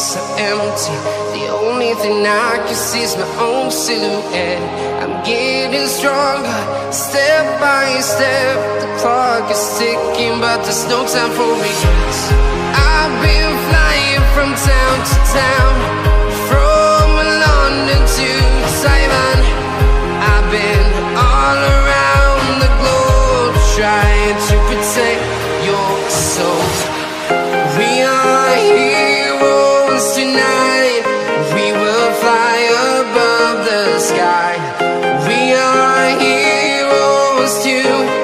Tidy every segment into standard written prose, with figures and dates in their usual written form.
so empty. The only thing I can see is my own silhouette. I'm getting stronger, step by step. The clock is ticking, but there's no time for regrets. I've been flying from town to town, from London to Taiwan. I've been all around the globe, trying to protect your soul. We are heroes tonight. We will fly above the sky. We are heroes tonight.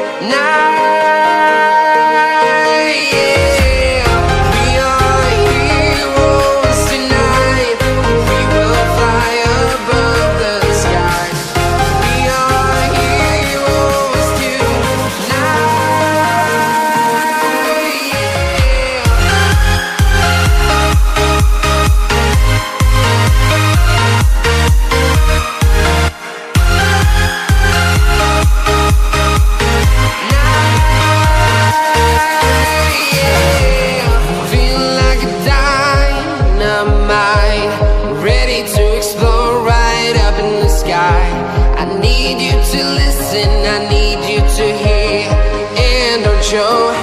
Show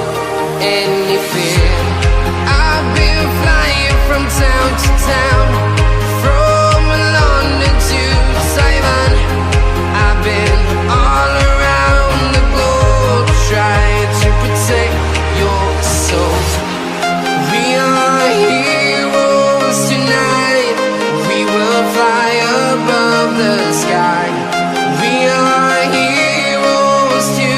any fear. I've been flying from town to town, from London to Taiwan. I've been all around the globe, trying to protect your soul. We are heroes tonight. We will fly above the sky. We are heroes tonight.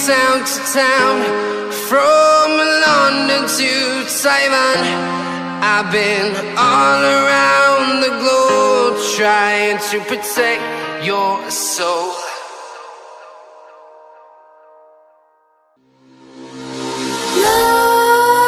Town to town, from London to Taiwan. I've been all around the globe, trying to protect your soul.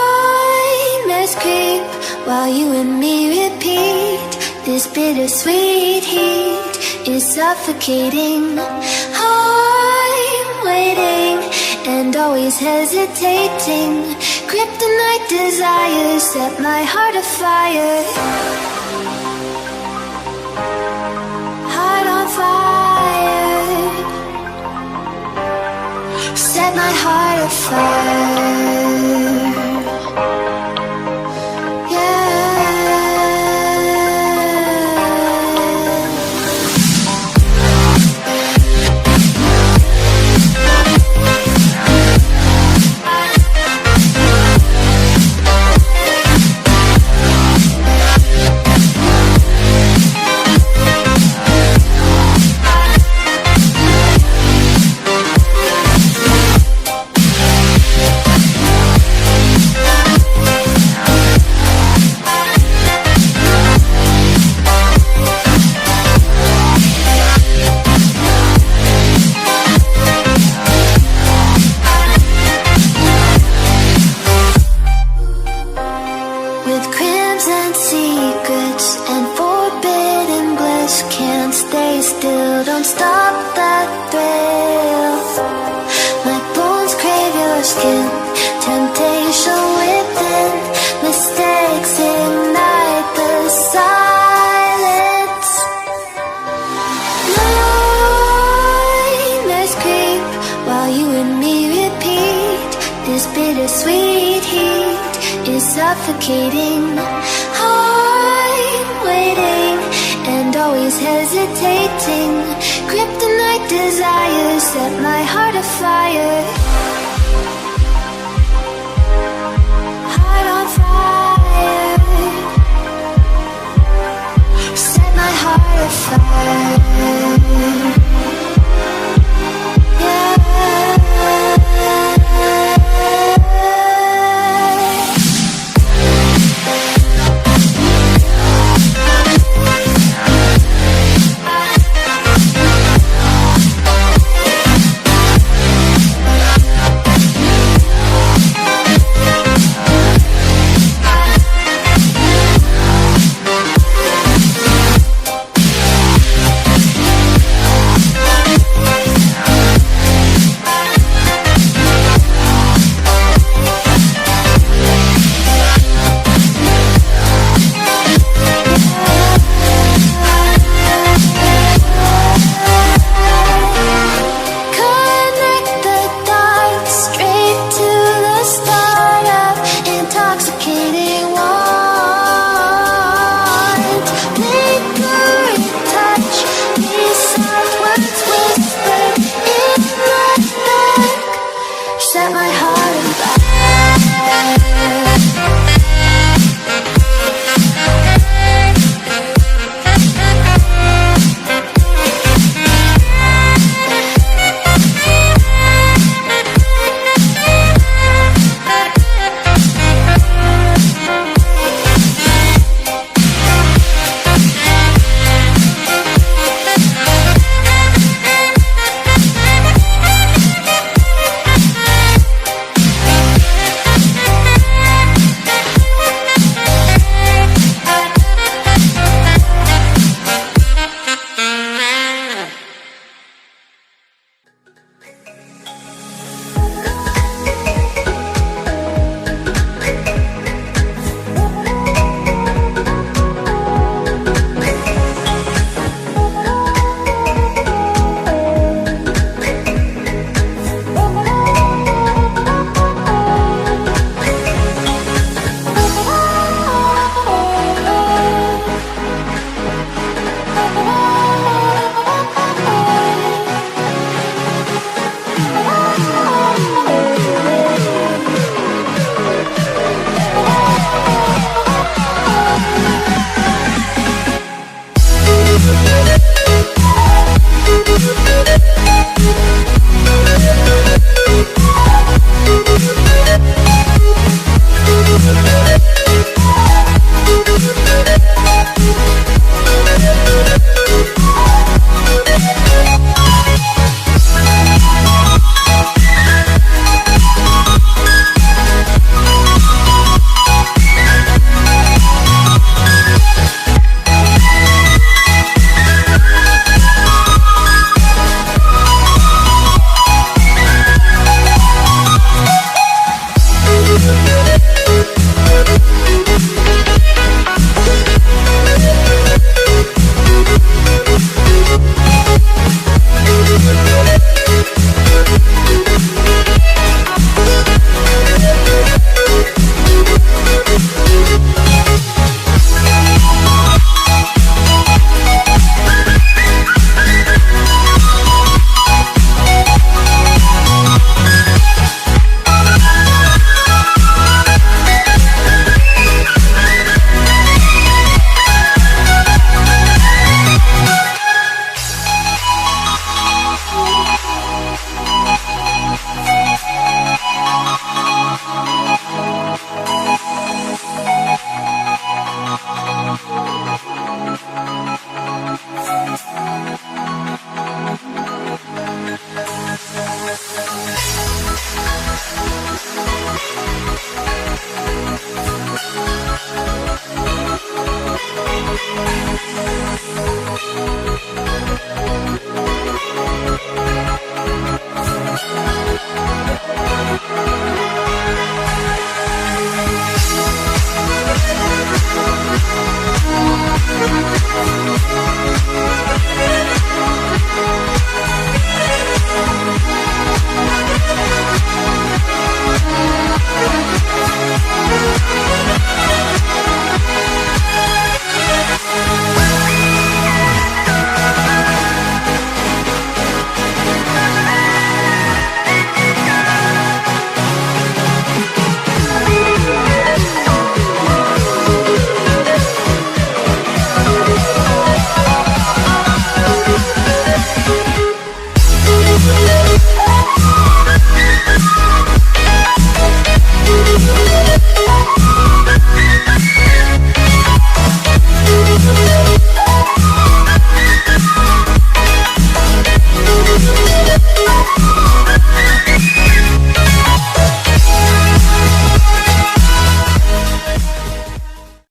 Nightmares creep while you and me repeat. This bittersweet heat is suffocating. I'm waiting and always hesitating. Kryptonite desires set my heart afire. Heart on fire. Set my heart afire. Don't stop that thrill. My bones crave your skin. Temptation within. Mistakes ignite the silence. Nightmares creep while you and me repeat. suffocating. I'm waiting and always hesitating. Kryptonite desires set my heart afire. Heart on fire. Set my heart afire. Intoxicating